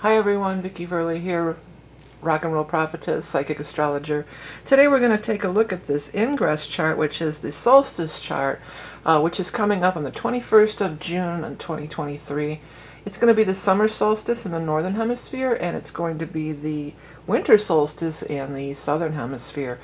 Hi everyone, Vickieverlie here, rock and roll prophetess, psychic astrologer. Today we're going to take a look at this Ingress chart, which is the Solstice chart, which is coming up on the 21st of June in 2023. It's going to be the summer solstice in the northern hemisphere, and it's going to be the winter solstice in the southern hemisphere.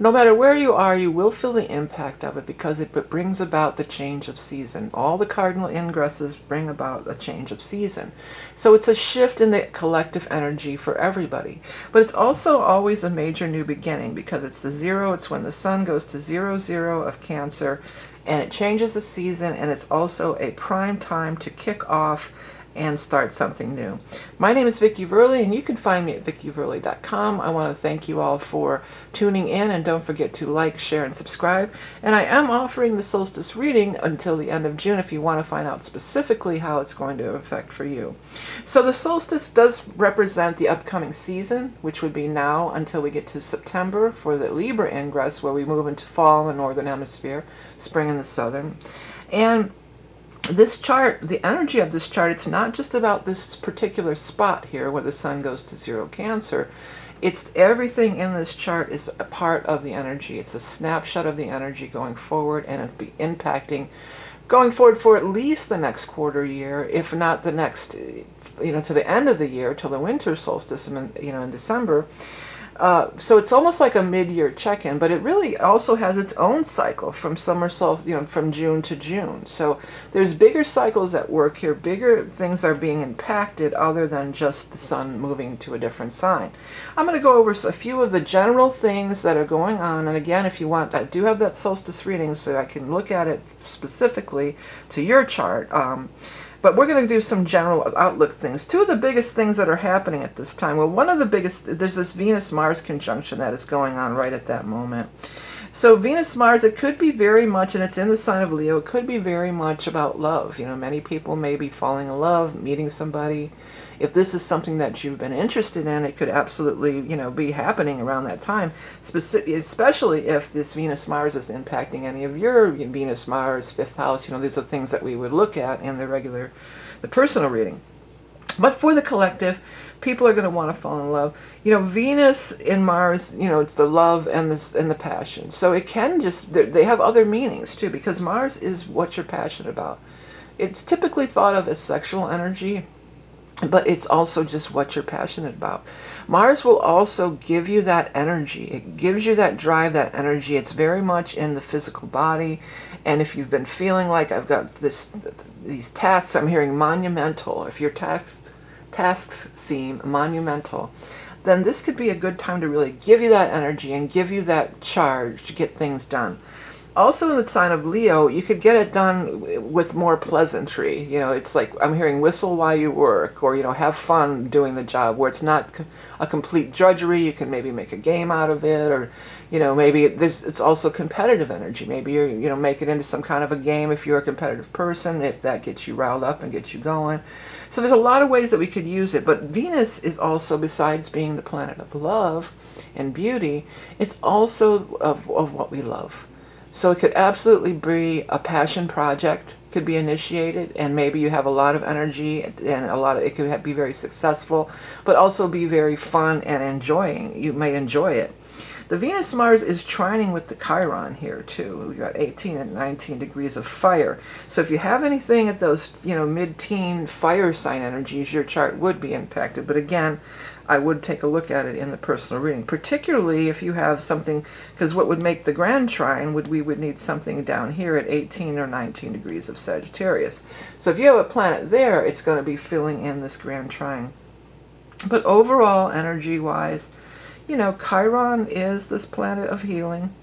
No matter where you are, you will feel the impact of it because it brings about the change of season. All the cardinal ingresses bring about a change of season. So it's a shift in the collective energy for everybody. But it's also always a major new beginning because it's the zero. It's when the sun goes to 00 of Cancer, and it changes the season, and it's also a prime time to kick off and start something new. My name is Vickieverlie, and you can find me at vickieverlie.com. I want to thank you all for tuning in, and don't forget to like, share, and subscribe. And I am offering the solstice reading until the end of June if you want to find out specifically how it's going to affect for you. So the solstice does represent the upcoming season, which would be now until we get to September for the Libra Ingress, where we move into fall in the northern hemisphere, spring in the southern. And this chart, the energy of this chart, it's not just about this particular spot here where the sun goes to 0 Cancer. It's everything in this chart is a part of the energy. It's a snapshot of the energy going forward, and it'll be impacting going forward for at least the next quarter year, if not the next, to the end of the year, till the winter solstice in December. So it's almost like a mid-year check-in, but it really also has its own cycle from summer solstice, from June to June. So there's bigger cycles at work here. Bigger things are being impacted other than just the sun moving to a different sign. I'm going to go over a few of the general things that are going on. And again, if you want, I do have that solstice reading so I can look at it specifically to your chart. But we're going to do some general outlook things. Two of the biggest things that are happening at this time, well, one of the biggest, there's this Venus-Mars conjunction that is going on right at that moment. So Venus-Mars, it could be very much, and it's in the sign of Leo, it could be very much about love. Many people may be falling in love, meeting somebody. If this is something that you've been interested in, it could absolutely, be happening around that time, especially if this Venus-Mars is impacting any of your Venus-Mars, 5th house. These are things that we would look at in the personal reading. But for the collective, people are going to want to fall in love. Venus and Mars, it's the love and the passion. So it can just, they have other meanings too, because Mars is what you're passionate about. It's typically thought of as sexual energy, but it's also just what you're passionate about. Mars will also give you that energy. It gives you that drive, that energy. It's very much in the physical body. And if you've been feeling like I've got these tasks, I'm hearing monumental. If your tasks seem monumental, then this could be a good time to really give you that energy and give you that charge to get things done. Also in the sign of Leo, you could get it done with more pleasantry. It's like I'm hearing whistle while you work, or, have fun doing the job, where it's not a complete drudgery. You can maybe make a game out of it, or, maybe it's also competitive energy. Maybe you're, make it into some kind of a game if you're a competitive person, if that gets you riled up and gets you going. So there's a lot of ways that we could use it, but Venus is also, besides being the planet of love and beauty, it's also of what we love. So it could absolutely be a passion project, could be initiated, and maybe you have a lot of energy, and it could be very successful, but also be very fun and enjoying. You may enjoy it. The Venus-Mars is trining with the Chiron here too. We've got 18 and 19 degrees of fire. So if you have anything at those, mid-teen fire sign energies, your chart would be impacted. But again, I would take a look at it in the personal reading, particularly if you have something, because what would make the grand trine, we would need something down here at 18 or 19 degrees of Sagittarius. So if you have a planet there, it's going to be filling in this grand trine. But overall, energy-wise, Chiron is this planet of healing.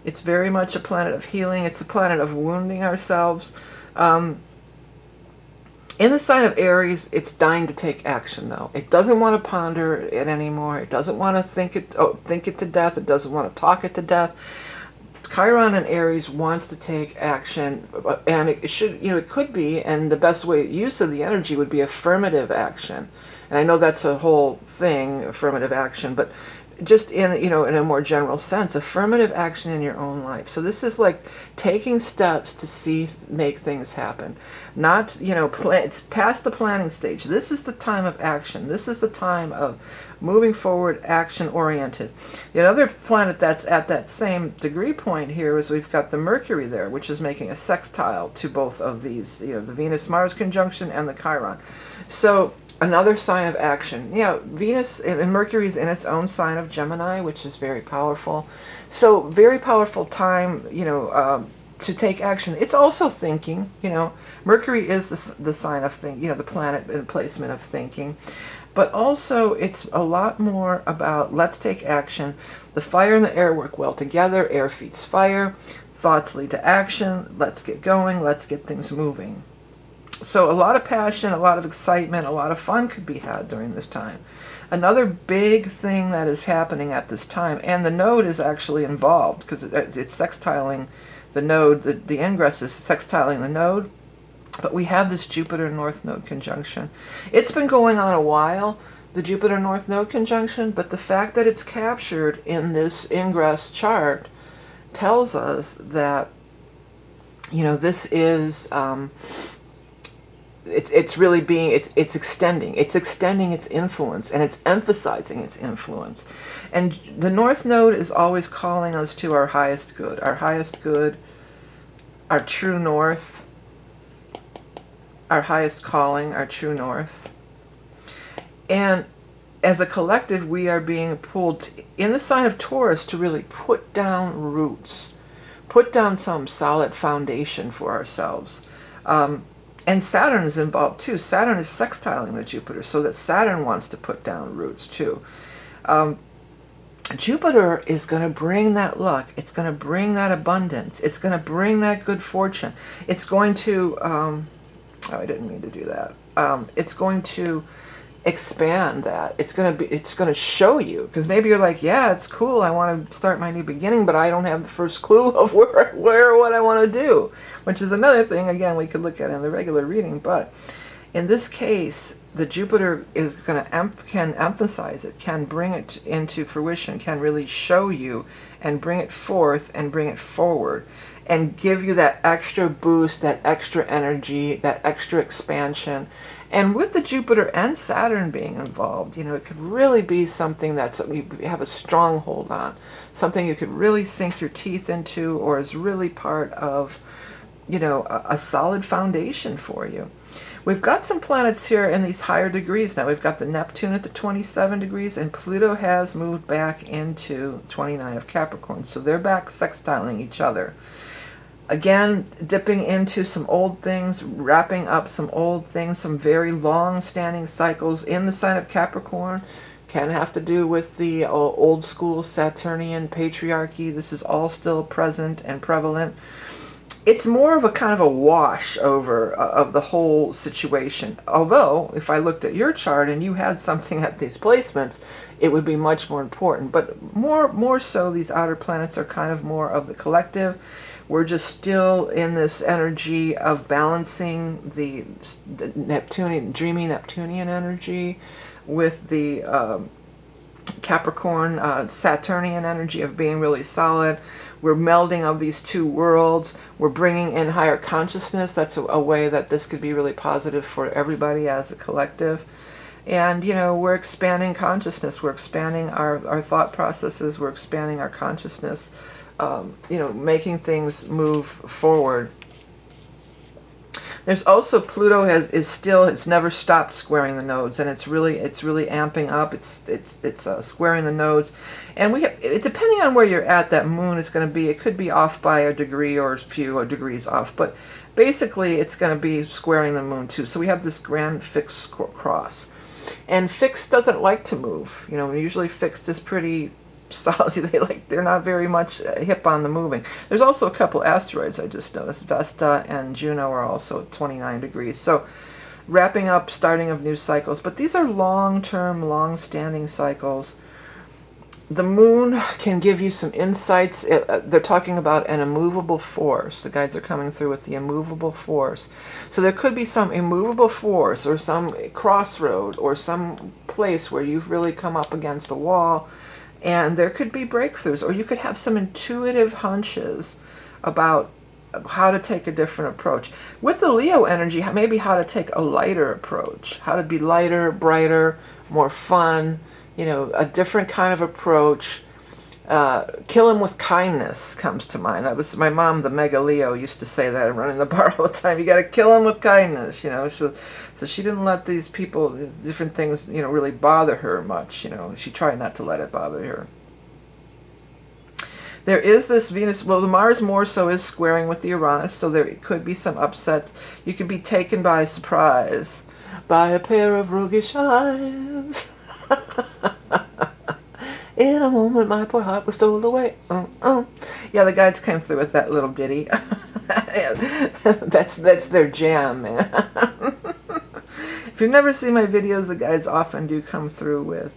It's very much a planet of healing. It's a planet of wounding ourselves. In the sign of Aries, it's dying to take action, though. It doesn't want to ponder it anymore. It doesn't want to think it to death. It doesn't want to talk it to death. Chiron in Aries wants to take action, and it could be, and the best use of the energy would be affirmative action. And I know that's a whole thing, affirmative action, but just in, you know, in a more general sense, affirmative action in your own life. So this is like taking steps to make things happen. Not, you know, it's past the planning stage. This is the time of action. This is the time of moving forward, action oriented. The other planet that's at that same degree point here is we've got the Mercury there, which is making a sextile to both of these, you know, the Venus-Mars conjunction and the Chiron. So another sign of action. You know, Venus and Mercury is in its own sign of Gemini, which is very powerful. So very powerful time, you know, to take action. It's also thinking, you know. Mercury is the sign of thinking, you know, the planet and placement of thinking. But also it's a lot more about let's take action. The fire and the air work well together. Air feeds fire. Thoughts lead to action. Let's get going. Let's get things moving. So a lot of passion, a lot of excitement, a lot of fun could be had during this time. Another big thing that is happening at this time, and the node is actually involved because it's sextiling the node. The ingress is sextiling the node, but we have this Jupiter North Node conjunction. It's been going on a while, the Jupiter North Node conjunction, but the fact that it's captured in this ingress chart tells us that, you know, this is... it's really being, it's extending its influence, and it's emphasizing its influence. And the North Node is always calling us to our highest good, our true north, our highest calling, our true north. And as a collective, we are being pulled in the sign of Taurus to really put down roots, put down some solid foundation for ourselves. And Saturn is involved too. Saturn is sextiling the Jupiter, so that Saturn wants to put down roots too. Jupiter is going to bring that luck. It's going to bring that abundance. It's going to bring that good fortune. It's going to, oh, I didn't mean to do that. It's going to expand that. It's going to show you, because maybe you're like, yeah, it's cool. I want to start my new beginning, but I don't have the first clue of where or what I want to do, which is another thing, again, we could look at in the regular reading. But in this case, the Jupiter is going to can emphasize it, can bring it into fruition, can really show you and bring it forth and bring it forward and give you that extra boost, that extra energy, that extra expansion. And with the Jupiter and Saturn being involved, you know, it could really be something that's you have a stronghold on, something you could really sink your teeth into, or is really part of, you know, a solid foundation for you. We've got some planets here in these higher degrees now. We've got the Neptune at the 27 degrees, and Pluto has moved back into 29 of Capricorn. So they're back sextiling each other. Again, dipping into some old things, wrapping up some old things, some very long-standing cycles in the sign of Capricorn. Can have to do with the old school Saturnian patriarchy. This is all still present and prevalent. It's more of a kind of a wash over of the whole situation. Although, if I looked at your chart and you had something at these placements, it would be much more important. But more so, these outer planets are kind of more of the collective. We're just still in this energy of balancing the Neptunian, dreamy Neptunian energy with the Capricorn, Saturnian energy of being really solid. We're melding of these two worlds. We're bringing in higher consciousness. That's a way that this could be really positive for everybody as a collective. And, you know, we're expanding consciousness. We're expanding our thought processes. We're expanding our consciousness. You know, making things move forward. There's also Pluto it's never stopped squaring the nodes, and it's really amping up. It's squaring the nodes, and depending on where you're at, that moon is going to be. It could be off by a degree or a few degrees off, but basically it's going to be squaring the moon too. So we have this grand fixed cross, and fixed doesn't like to move. You know, usually fixed is pretty solid. They're not very much hip on the moving. There's also a couple asteroids I just noticed. Vesta and Juno are also at 29 degrees. So wrapping up, starting of new cycles. But these are long-term, long-standing cycles. The moon can give you some insights. They're talking about an immovable force. The guides are coming through with the immovable force. So there could be some immovable force or some crossroad or some place where you've really come up against a wall, And there could be breakthroughs, or you could have some intuitive hunches about how to take a different approach. With the Leo energy, maybe how to take a lighter approach, how to be lighter, brighter, more fun, you know, a different kind of approach. Kill him with kindness comes to mind. That was my mom, the mega Leo, used to say that and run in the bar all the time. You got to kill him with kindness, you know. So she didn't let these people, different things, you know, really bother her much. You know, she tried not to let it bother her. There is this Venus, well, the Mars more so is squaring with the Uranus, so there could be some upsets. You could be taken by surprise by a pair of roguish eyes. In a moment, my poor heart was stole away. Yeah, the guides came through with that little ditty. That's their jam, man. If you've never seen my videos, the guides often do come through with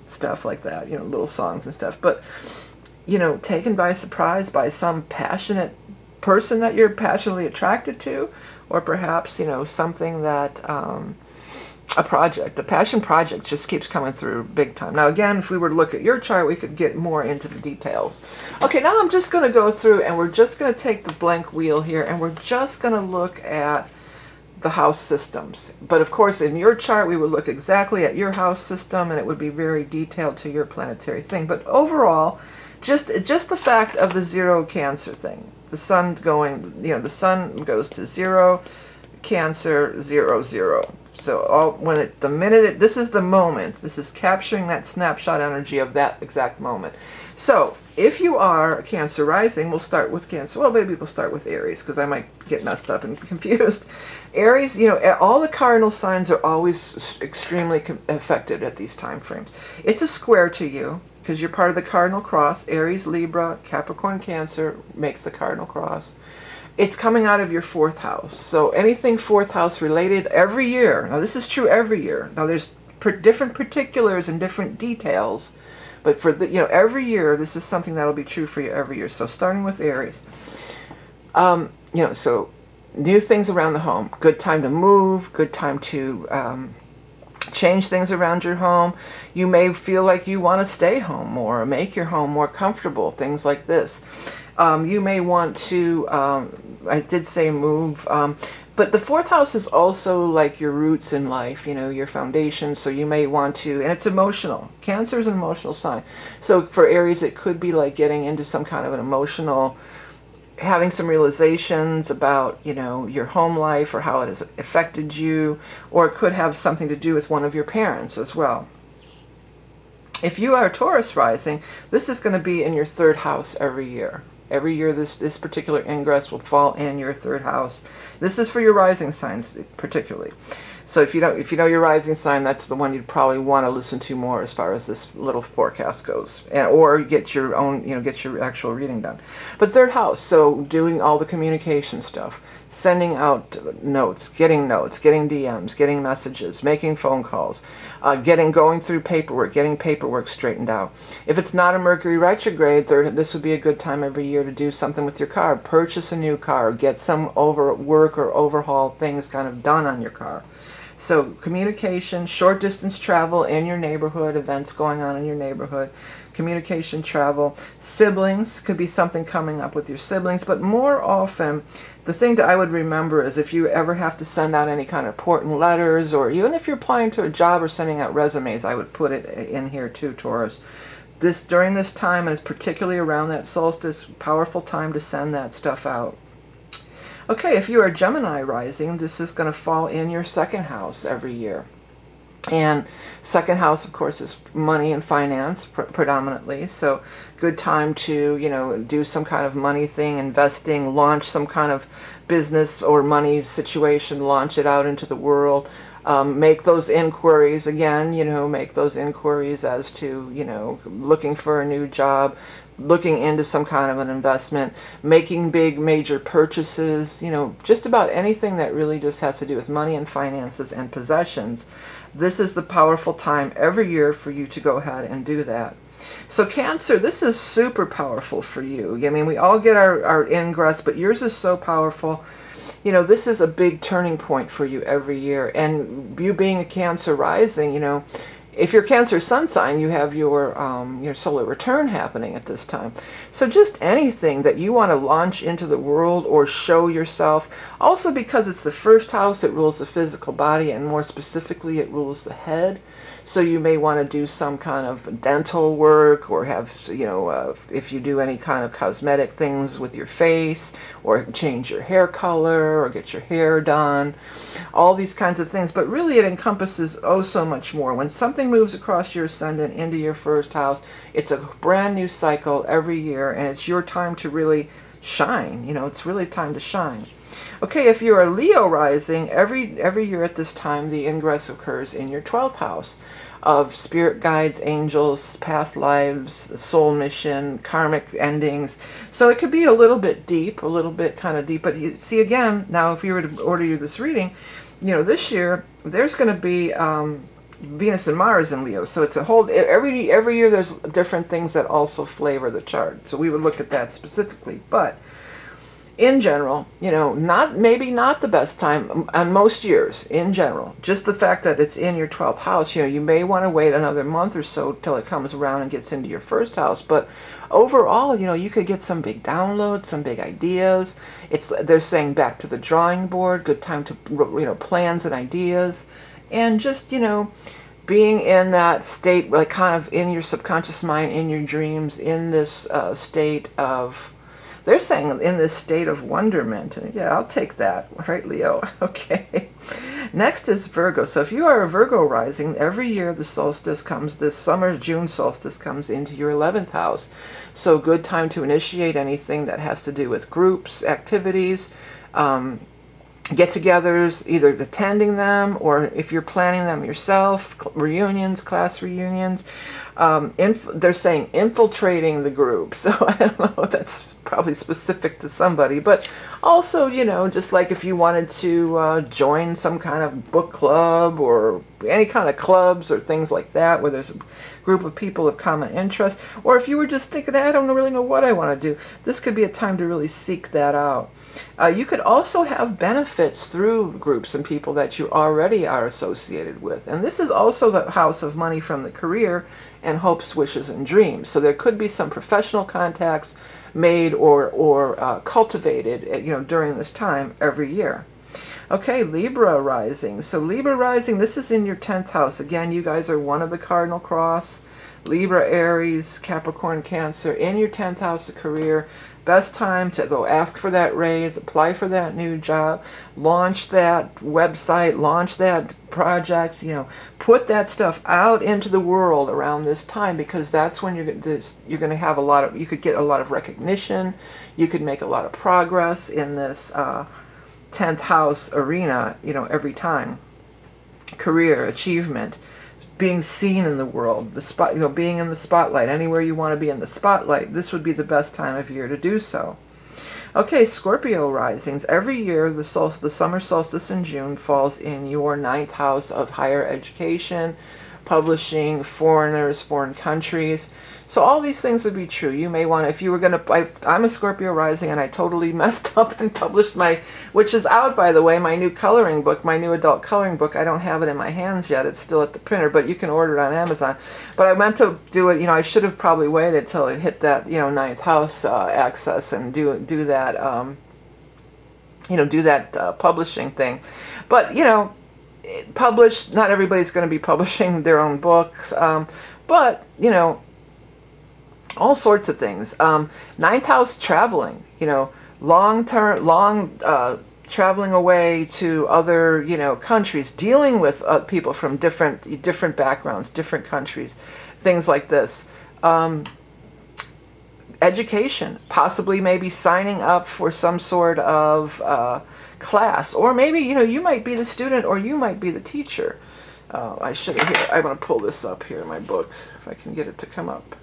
stuff like that, you know, little songs and stuff. But, you know, taken by surprise by some passionate person that you're passionately attracted to, or perhaps, you know, something that... a project, a passion project just keeps coming through big time. Now again, if we were to look at your chart, we could get more into the details. Okay, now I'm just going to go through and we're just going to take the blank wheel here and we're just going to look at the house systems. But of course, in your chart, we would look exactly at your house system and it would be very detailed to your planetary thing. But overall, just the fact of the 0 Cancer thing, the sun going, you know, the sun goes to 0, Cancer, 0, 0. So this is the moment, this is capturing that snapshot energy of that exact moment. So if you are Cancer rising, we'll start with Cancer. Well, maybe we'll start with Aries because I might get messed up and confused. Aries, you know, all the cardinal signs are always extremely affected at these time frames. It's a square to you because you're part of the cardinal cross. Aries, Libra, Capricorn, Cancer makes the cardinal cross. It's coming out of your 4th house. So anything 4th house related every year. Now this is true every year. Now there's different particulars and different details. But for the, you know, every year, this is something that'll be true for you every year. So starting with Aries. You know, so new things around the home. Good time to move. Good time to change things around your home. You may feel like you want to stay home more or make your home more comfortable. Things like this. You may want to, I did say move, but the 4th house is also like your roots in life, you know, your foundation. So you may want to, and it's emotional. Cancer is an emotional sign. So for Aries, it could be like getting into some kind of an emotional, having some realizations about, you know, your home life or how it has affected you, or it could have something to do with one of your parents as well. If you are Taurus rising, this is going to be in your 3rd house every year. Every year this particular ingress will fall in your 3rd house. This is for your rising signs particularly. So if you know your rising sign, that's the one you'd probably want to listen to more as far as this little forecast goes, or get your own, you know, get your actual reading done. But 3rd house, so doing all the communication stuff, sending out notes, getting DMs, getting messages, making phone calls, going through paperwork, getting paperwork straightened out. If it's not a Mercury retrograde, this would be a good time every year to do something with your car. Purchase a new car, get some work or overhaul things kind of done on your car. So communication, short distance travel in your neighborhood, events going on in your neighborhood, communication, travel, siblings, could be something coming up with your siblings, but more often, the thing that I would remember is if you ever have to send out any kind of important letters, or even if you're applying to a job or sending out resumes, I would put it in here too, Taurus. During this time, and it's particularly around that solstice, powerful time to send that stuff out. Okay, if you are Gemini rising, this is going to fall in your 2nd house every year. And 2nd house, of course, is money and finance predominantly. So good time to, you know, do some kind of money thing, investing, launch some kind of business or money situation, launch it out into the world. Make those inquiries again, you know, make those inquiries as to, you know, looking for a new job, looking into some kind of an investment, making big major purchases, you know, just about anything that really just has to do with money and finances and possessions. This is the powerful time every year for you to go ahead and do that. So Cancer, this is super powerful for you. I mean, we all get our ingress, but yours is so powerful. You know, this is a big turning point for you every year. And you being a Cancer rising, you know, if you're Cancer sun sign, you have your solar return happening at this time. So just anything that you want to launch into the world or show yourself. Also, because it's the first house, it rules the physical body, and more specifically, it rules the head. So you may want to do some kind of dental work, or have, if you do any kind of cosmetic things with your face, or change your hair color, or get your hair done, all these kinds of things. But really it encompasses oh so much more. When something moves across your ascendant into your first house, it's a brand new cycle every year, and it's your time to really shine. It's really time to shine. Okay, if you're a Leo rising, every year at this time, the ingress occurs in your 12th house of spirit guides, angels, past lives, soul mission, karmic endings. So it could be a little bit deep, a little bit kind of deep. But you see, again, now if you were to order you this reading, this year there's going to be Venus and Mars in Leo. So it's a whole, every year there's different things that also flavor the chart. So we would look at that specifically. But in general, maybe not the best time on most years in general. Just the fact that it's in your 12th house, you may want to wait another month or so till it comes around and gets into your first house. But overall, you could get some big downloads, some big ideas. They're saying back to the drawing board, good time to, plans and ideas. And just, being in that state, like kind of in your subconscious mind, in your dreams, in this state of, they're saying in this state of wonderment. And yeah, I'll take that, right, Leo? Okay. Next is Virgo. So if you are a Virgo rising, every year the solstice comes, this summer, June solstice comes into your 11th house. So good time to initiate anything that has to do with groups, activities, get-togethers, either attending them or if you're planning them yourself, reunions, class reunions. They're saying infiltrating the group. So I don't know, that's probably specific to somebody. But also, just like if you wanted to join some kind of book club or any kind of clubs or things like that where there's a group of people of common interest. Or if you were just thinking, I don't really know what I want to do, this could be a time to really seek that out. You could also have benefits through groups and people that you already are associated with. And this is also the house of money from the career and hopes, wishes, and dreams. So there could be some professional contacts made or cultivated, during this time every year. Okay, Libra rising. So Libra rising, this is in your 10th house. Again, you guys are one of the cardinal cross. Libra, Aries, Capricorn-Cancer in your 10th house of career. Best time to go ask for that raise, apply for that new job, launch that website, launch that project, put that stuff out into the world around this time, because that's when you're going to have you could get a lot of recognition, you could make a lot of progress in this 10th house arena, every time. Career, achievement, being seen in the world, being in the spotlight, anywhere you want to be in the spotlight, this would be the best time of year to do so. Okay, Scorpio risings. Every year, the summer solstice in June falls in your 9th house of higher education, publishing, foreigners, foreign countries. So all these things would be true. You may want to, if you were going to, I'm a Scorpio rising, and I totally messed up and published which is out, by the way, my new coloring book, my new adult coloring book. I don't have it in my hands yet. It's still at the printer, but you can order it on Amazon. But I meant to do it, I should have probably waited till it hit that, 9th house access and do that, do that publishing thing. But, publish, not everybody's going to be publishing their own books, but, all sorts of things. 9th house traveling, long traveling away to other, countries, dealing with people from different backgrounds, different countries, things like this. Education, possibly maybe signing up for some sort of class, or maybe, you might be the student or you might be the teacher. I should have here. I want to pull this up here in my book if I can get it to come up.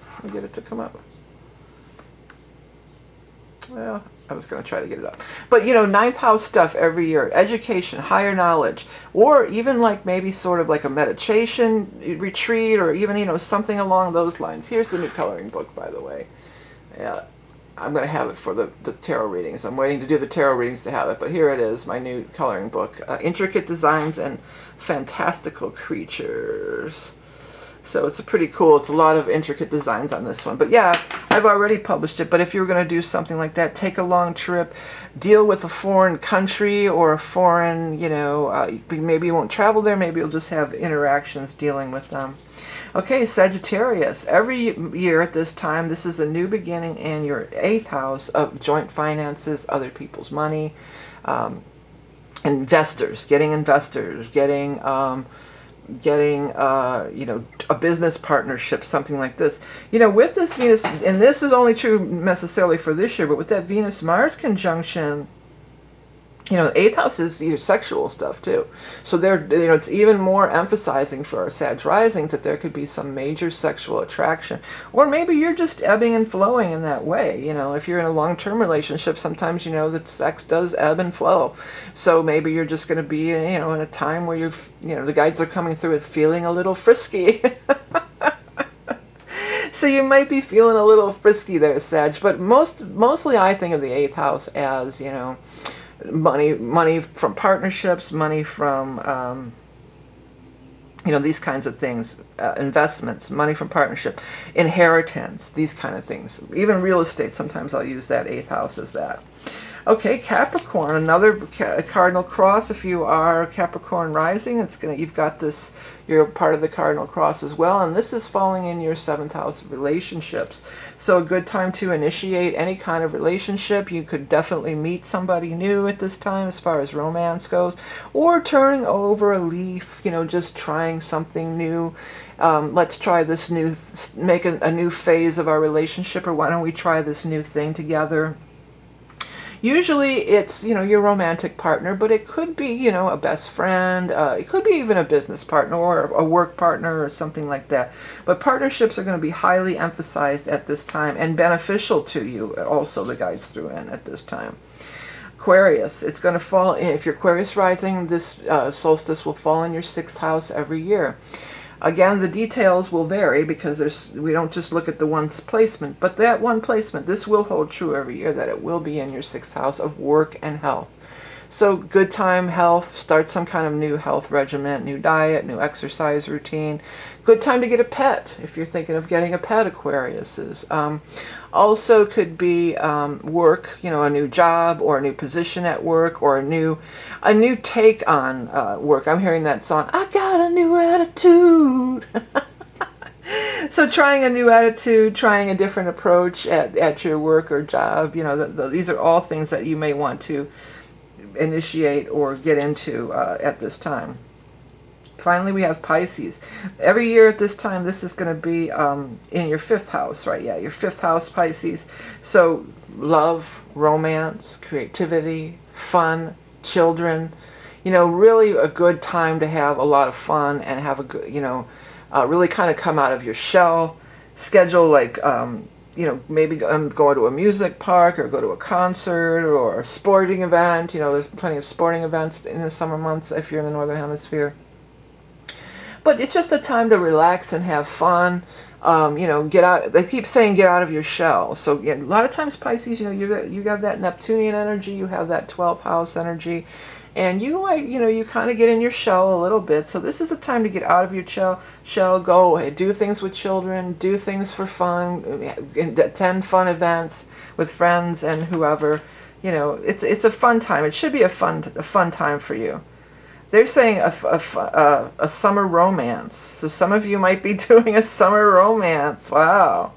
Well, I was going to try to get it up. But, 9th house stuff every year. Education, higher knowledge, or even like maybe sort of like a meditation retreat, or even, something along those lines. Here's the new coloring book, by the way. Yeah, I'm going to have it for the tarot readings. I'm waiting to do the tarot readings to have it, but here it is, my new coloring book. Intricate designs and fantastical creatures. So it's pretty cool. It's a lot of intricate designs on this one. But yeah, I've already published it. But if you were going to do something like that, take a long trip, deal with a foreign country or a foreign, you know, maybe you won't travel there. Maybe you'll just have interactions dealing with them. Okay, Sagittarius. Every year at this time, this is a new beginning in your 8th house of joint finances, other people's money, investors, getting you know, a business partnership, something like this. You know, with this Venus, and this is only true necessarily for this year, but with that Venus-Mars conjunction, you know, the 8th house is your sexual stuff too. So there, you know, it's even more emphasizing for our Sag risings that there could be some major sexual attraction. Or maybe you're just ebbing and flowing in that way. You know, if you're in a long-term relationship, sometimes you know that sex does ebb and flow. So maybe you're just going to be, you know, in a time where you know, the guides are coming through with feeling a little frisky. So you might be feeling a little frisky there, Sag. But mostly I think of the 8th house as, you know, money from partnerships, money from you know, these kinds of things, investments, money from partnership, inheritance, these kind of things. Even real estate, sometimes I'll use that 8th house as that. Okay, Capricorn, another cardinal cross. If you are Capricorn rising, it's gonna, you've got this, you're part of the cardinal cross as well, and this is falling in your 7th house of relationships. So a good time to initiate any kind of relationship. You could definitely meet somebody new at this time as far as romance goes, or turning over a leaf, you know, just trying something new. Let's try this new, make a new phase of our relationship, or why don't we try this new thing together? Usually it's, you know, your romantic partner, but it could be, you know, a best friend. It could be even a business partner or a work partner or something like that. But partnerships are going to be highly emphasized at this time and beneficial to you. Also, the guides threw in at this time. Aquarius, it's going to fall in, if you're Aquarius rising, this solstice will fall in your 6th house every year. Again, the details will vary because we don't just look at the one placement, but that one placement, this will hold true every year, that it will be in your 6th house of work and health. So good time, health, start some kind of new health regimen, new diet, new exercise routine. Good time to get a pet, if you're thinking of getting a pet, Aquarius is. Also could be work, you know, a new job or a new position at work, or a new take on work. I'm hearing that song, I got a new attitude. So trying a new attitude, trying a different approach at your work or job, you know, these are all things that you may want to initiate or get into at this time. Finally, we have Pisces. Every year at this time, this is going to be in your 5th house, right? Yeah, your 5th house, Pisces. So love, romance, creativity, fun, children. You know, really a good time to have a lot of fun and have a good, you know, really kind of come out of your shell. Schedule like, you know, maybe go to a music park or go to a concert or a sporting event. You know, there's plenty of sporting events in the summer months if you're in the Northern Hemisphere. But it's just a time to relax and have fun. You know, get out. They keep saying get out of your shell. So yeah, a lot of times Pisces, you know, you have that Neptunian energy, you have that 12th house energy, and you know, you kind of get in your shell a little bit. So this is a time to get out of your shell, go do things with children, do things for fun, attend fun events with friends and whoever. You know, it's a fun time. It should be a fun time for you. They're saying a summer romance. So some of you might be doing a summer romance. Wow.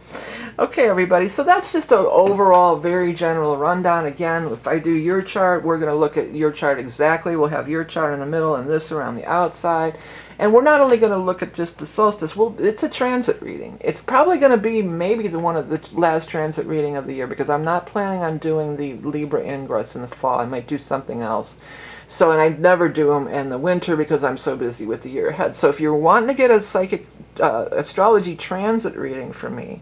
Okay, everybody. So that's just an overall very general rundown. Again, if I do your chart, we're going to look at your chart exactly. We'll have your chart in the middle and this around the outside. And we're not only going to look at just the solstice. It's a transit reading. It's probably going to be maybe one of the last transit reading of the year, because I'm not planning on doing the Libra Ingress in the fall. I might do something else. So, and I never do them in the winter because I'm so busy with the year ahead. So if you're wanting to get a psychic astrology transit reading from me,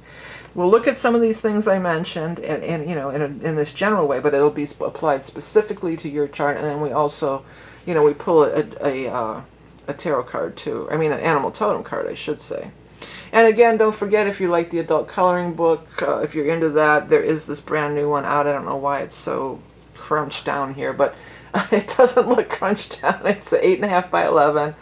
we'll look at some of these things I mentioned, and you know, in this general way, but it'll be applied specifically to your chart. And then we also, you know, we pull a tarot card too. I mean, an animal totem card, I should say. And again, don't forget, if you like the adult coloring book, if you're into that, there is this brand new one out. I don't know why it's so crunched down here, but it doesn't look crunched down. It's 8.5 by 11,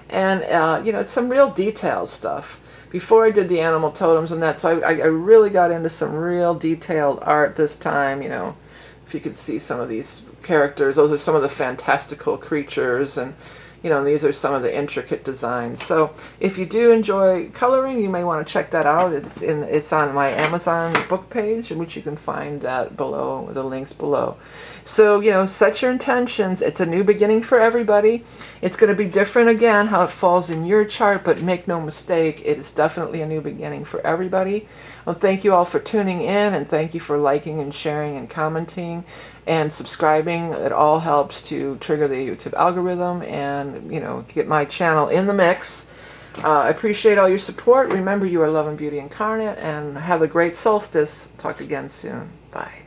and you know, it's some real detailed stuff. before I did the animal totems and that. So I really got into some real detailed art this time. You know, if you could see some of these characters, those are some of the fantastical creatures, and you know, these are some of the intricate designs. So if you do enjoy coloring, you may want to check that out. It's on my Amazon book page, in which you can find that below, the links below. So, you know, set your intentions. It's a new beginning for everybody. It's going to be different again how it falls in your chart, but make no mistake, it is definitely a new beginning for everybody. Well, thank you all for tuning in, and thank you for liking and sharing and commenting and subscribing. It all helps to trigger the YouTube algorithm and, you know, get my channel in the mix. I appreciate all your support. Remember, you are love and beauty incarnate, and have a great solstice. Talk again soon. Bye.